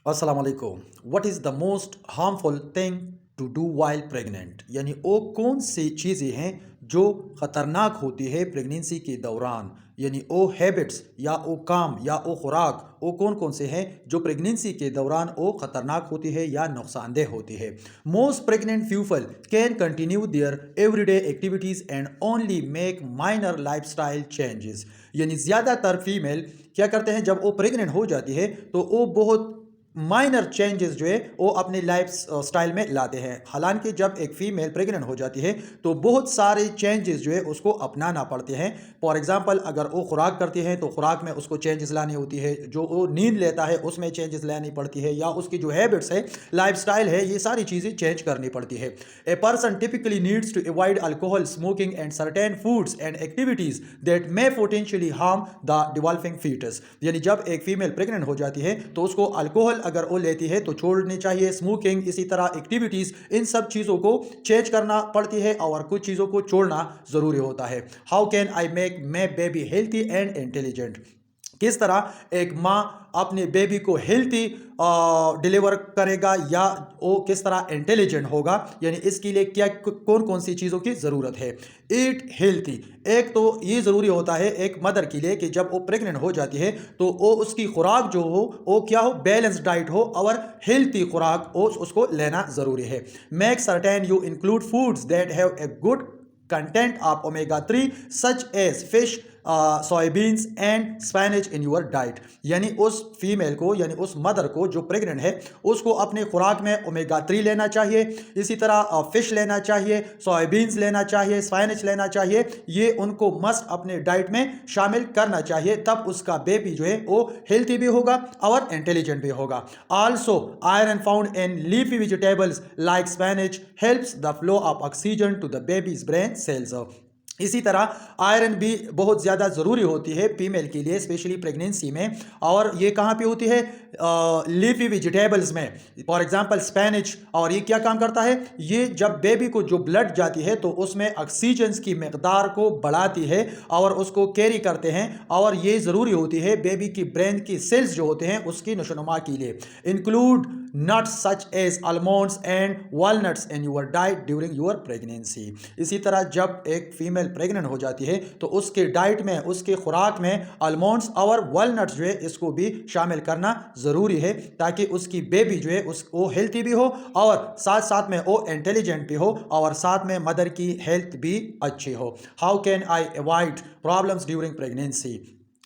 अस्सलाम वालेकुम। What is the most harmful thing to do while pregnant? यानी वो कौन सी चीज़ें हैं जो ख़तरनाक होती है प्रेगनेंसी के दौरान? यानी वो हैबिट्स या वो काम या वो खुराक वो कौन कौन से हैं जो प्रेगनेंसी के दौरान वो ख़तरनाक होती है या नुकसानदेह होती है? Most pregnant people can continue there everyday activities and only make minor lifestyle changes. यानी ज़्यादातर फीमेल क्या करते हैं जब वो प्रेग्नेंट हो जाती है तो वो बहुत माइनर चेंजेस जो है वो अपने लाइफ स्टाइल में लाते हैं। हालांकि जब एक फीमेल प्रेग्नेंट हो जाती है तो बहुत सारे चेंजेस जो है उसको अपनाना पड़ते हैं। फॉर एग्जांपल अगर वो खुराक करती है तो खुराक में उसको चेंजेस लानी होती है, जो वो नींद लेता है उसमें चेंजेस लानी पड़ती है, या उसकी जो हैबिट्स है लाइफ स्टाइल है ये सारी चीज़ें चेंज करनी पड़ती है। A person typically needs to avoid alcohol, smoking and certain foods and activities that may potentially harm the developing foetus. यानी जब एक फीमेल प्रेग्नेंट हो जाती है तो उसको अल्कोहल अगर वो लेती है तो छोड़नी चाहिए, स्मोकिंग, इसी तरह एक्टिविटीज़, इन सब चीज़ों को चेंज करना पड़ती है और कुछ चीज़ों को छोड़ना ज़रूरी होता है। How can I make my baby healthy and intelligent? किस तरह एक माँ अपने बेबी को हेल्थी डिलीवर करेगा या वो किस तरह इंटेलिजेंट होगा, यानी इसके लिए क्या कौन कौन सी चीज़ों की ज़रूरत है। ईट हेल्थी, एक तो ये ज़रूरी होता है एक मदर के लिए कि जब वो प्रेग्नेंट हो जाती है तो वो उसकी खुराक जो हो वो क्या हो, बैलेंस डाइट हो और हेल्थी खुराक हो उसको लेना ज़रूरी है। Make certain you include foods that have a good content of omega 3 such as fish, soybeans and spinach in your diet. यानी उस फीमेल को यानी उस मदर को जो प्रेग्नेंट है उसको अपने खुराक में ओमेगा 3 लेना चाहिए, इसी तरह फिश लेना चाहिए, सोयाबीन्स लेना चाहिए, स्पैनिच लेना चाहिए। ये उनको मस्ट अपने डाइट में शामिल करना चाहिए, तब उसका बेबी जो है वो हेल्थी भी होगा और इंटेलिजेंट भी होगा। Also iron found in leafy vegetables like spinach helps the flow of oxygen to the baby's brain cells. इसी तरह आयरन भी बहुत ज़्यादा ज़रूरी होती है फीमेल के लिए, स्पेशली प्रेगनेंसी में। और ये कहाँ पे होती है? लीफी वेजिटेबल्स में, फॉर एग्जांपल स्पेनिच। और ये क्या काम करता है? ये जब बेबी को जो ब्लड जाती है तो उसमें ऑक्सीजन की मकदार को बढ़ाती है और उसको कैरी करते हैं, और ये ज़रूरी होती है बेबी की ब्रेन की सेल्स जो होते हैं उसकी नशोनुमा के लिए। Include nuts such as almonds and walnuts in your diet during your pregnancy. इसी तरह जब एक फीमेल प्रेग्नेंट हो जाती है तो उसके डाइट में, उसके खुराक में आलमंड्स और वॉलनट्स जो है इसको भी शामिल करना ज़रूरी है, ताकि उसकी बेबी जो है वो हेल्थी भी हो और साथ साथ में वो इंटेलिजेंट भी हो और साथ में मदर की हेल्थ भी अच्छी हो। How can I avoid problems during pregnancy?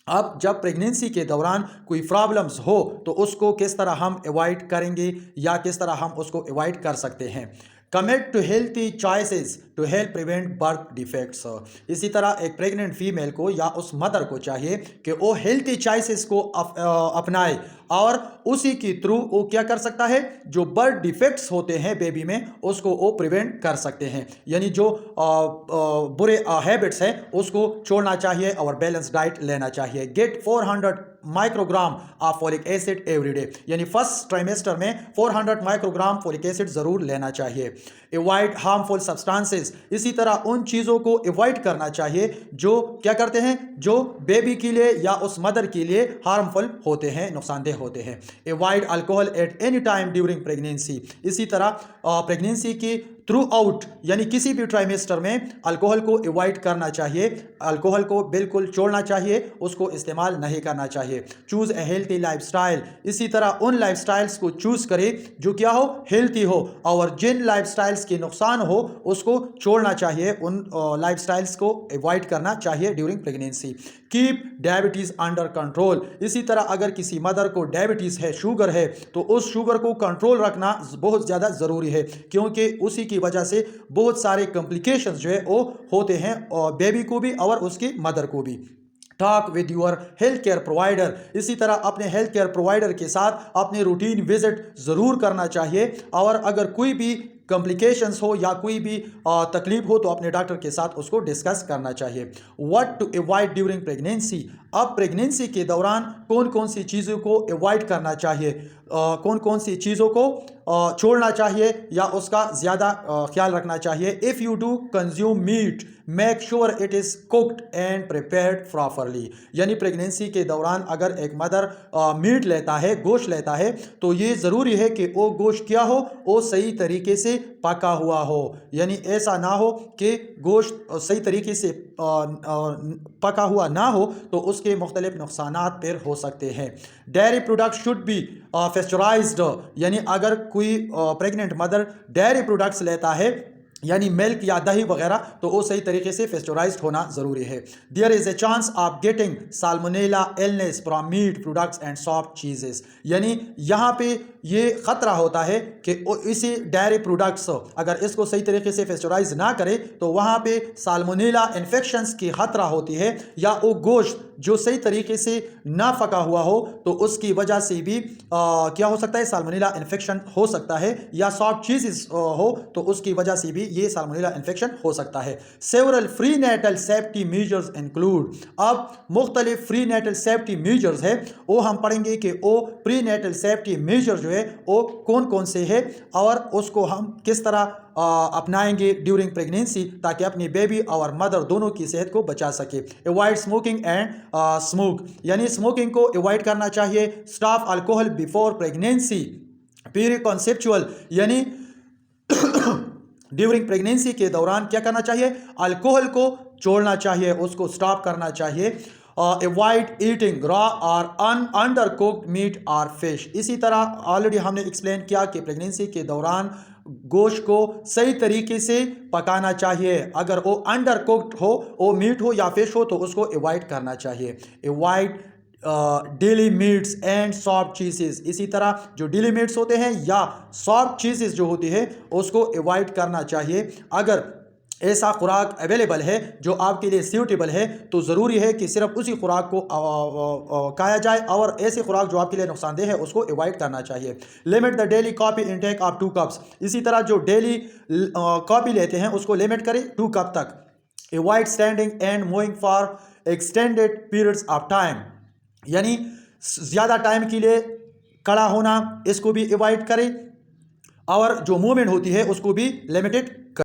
अब जब प्रेगनेंसी के दौरान कोई प्रॉब्लम्स हो तो उसको किस तरह हम अवॉइड करेंगे या किस तरह हम उसको अवॉइड कर सकते हैं। Commit to healthy choices to help prevent birth defects. इसी तरह एक प्रेग्नेंट फीमेल को या उस मदर को चाहिए कि वो हेल्थी चॉइसेस को अपनाए और उसी के थ्रू वो क्या कर सकता है, जो बर्थ डिफेक्ट्स होते हैं बेबी में उसको वो प्रिवेंट कर सकते हैं। यानी जो बुरे हैबिट्स हैं उसको छोड़ना चाहिए और बैलेंस डाइट लेना चाहिए। Get 400 microgram of folic acid every day, यानी फर्स्ट ट्राइमेस्टर में 400 माइक्रोग्राम फोलिक एसिड ज़रूर लेना चाहिए। अवॉइड हार्मफुल सब्सटेंसेस, इसी तरह उन चीज़ों को अवॉइड करना चाहिए जो क्या करते हैं, जो बेबी के लिए या उस मदर के लिए हार्मफुल होते हैं, नुकसानदेह होते हैं। Avoid alcohol at any time during pregnancy, इसी तरह प्रेगनेंसी की थ्रू आउट यानी किसी भी ट्राइमेस्टर में अल्कोहल को अवॉइड करना चाहिए, अल्कोहल को बिल्कुल छोड़ना चाहिए, उसको इस्तेमाल नहीं करना चाहिए। चूज़ ए हेल्थी लाइफस्टाइल, इसी तरह उन लाइफस्टाइल्स को चूज़ करें जो क्या हो, हेल्थी हो, और जिन लाइफस्टाइल्स के नुकसान हो उसको छोड़ना चाहिए, उन लाइफस्टाइल्स को अवॉइड करना चाहिए during pregnancy. Keep diabetes under control, इसी तरह अगर किसी मदर को डायबिटीज़ है, शुगर है, तो उस शुगर को कंट्रोल रखना बहुत ज़्यादा ज़रूरी है, क्योंकि उसी की वजह से बहुत सारे कॉम्प्लिकेशंस जो है वो होते हैं और बेबी को भी और उसकी मदर को भी। Talk with your health care provider, इसी तरह अपने हेल्थ केयर प्रोवाइडर के साथ अपने रूटीन विजिट ज़रूर करना चाहिए, और अगर कोई भी कॉम्प्लिकेशंस हो या कोई भी तकलीफ हो तो अपने डॉक्टर के साथ उसको डिस्कस करना चाहिए। What to avoid during pregnancy, अब प्रेगनेंसी के दौरान कौन कौन सी चीज़ों को अवॉइड करना चाहिए, कौन कौन सी चीज़ों को छोड़ना चाहिए या उसका ज़्यादा ख्याल रखना चाहिए। If you do consume meat make sure it is cooked and prepared properly, यानी प्रेगनेंसी के दौरान अगर एक मदर मीट लेता है, गोश्त लेता है, तो ये ज़रूरी है कि वो गोश्त क्या हो, वो सही तरीके से पका हुआ हो, यानी ऐसा ना हो कि गोश्त सही तरीके से पका हुआ ना हो तो उसके मुख्तलिफ नुकसानात फिर हो सकते हैं। डेयरी प्रोडक्ट शुड बी फेस्चराइज्ड, यानी अगर कोई प्रेग्नेंट मदर डेयरी प्रोडक्ट्स लेता है यानी मिल्क या दही वगैरह तो वो सही तरीके से फेस्चराइज्ड होना ज़रूरी है। There is a chance of getting salmonella illness from meat products and soft cheeses, यानी यहाँ पे ये ख़तरा होता है कि इसी डेयरी प्रोडक्ट्स अगर इसको सही तरीके से फेस्चराइज ना करे तो वहाँ पे साल्मोनेला इन्फेक्शंस की ख़तरा होती है, या वो गोश्त जो सही तरीके से ना पका हुआ हो तो उसकी वजह से भी क्या हो सकता है, साल्मोनेला इन्फेक्शन हो सकता है, या सॉफ्ट चीज़ हो तो उसकी वजह से भी ये साल्मोनेला इन्फेक्शन हो सकता है। Several prenatal safety measures include, अब मुख्तलिफ फ्री नेटल सेफ्टी मेजर्स है वो हम पढ़ेंगे कि वो प्री नेटल सेफ्टी मेजर जो है वो कौन कौन से है और उसको हम किस तरह अपनाएंगे ड्यूरिंग प्रेगनेंसी ताकि अपनी बेबी और मदर दोनों की सेहत को बचा सके। अवॉइड स्मोकिंग एंड स्मोक, यानी स्मोकिंग को अवॉइड करना चाहिए। Stop alcohol before pregnancy, pre conceptual, यानी ड्यूरिंग प्रेगनेंसी के दौरान क्या करना चाहिए, अल्कोहल को छोड़ना चाहिए, उसको स्टॉप करना चाहिए। अवॉइड ईटिंग रॉ और अंडर कुक्ड मीट और फिश, इसी तरह ऑलरेडी हमने एक्सप्लेन किया कि प्रेगनेंसी के दौरान गोश्त को सही तरीके से पकाना चाहिए, अगर वो अंडर कुक्ड हो, वो मीट हो या फिश हो तो उसको अवॉइड करना चाहिए। Avoid deli meats and soft cheeses, इसी तरह जो डेली मीट्स होते हैं या सॉफ्ट चीज़ेस जो होती है उसको अवॉइड करना चाहिए। अगर ऐसा खुराक अवेलेबल है जो आपके लिए सूटेबल है तो ज़रूरी है कि सिर्फ उसी खुराक को खाया जाए और ऐसे खुराक जो आपके लिए नुकसानदेह है उसको अवॉइड करना चाहिए। Limit the daily coffee intake of 2 cups, इसी तरह जो डेली कॉफ़ी लेते हैं उसको लिमिट करें 2 कप तक। Avoid standing and moving for extended periods of time, यानी ज़्यादा टाइम के लिए खड़ा होना इसको भी अवॉइड करें और जो मूवमेंट होती है उसको भी लिमिटेड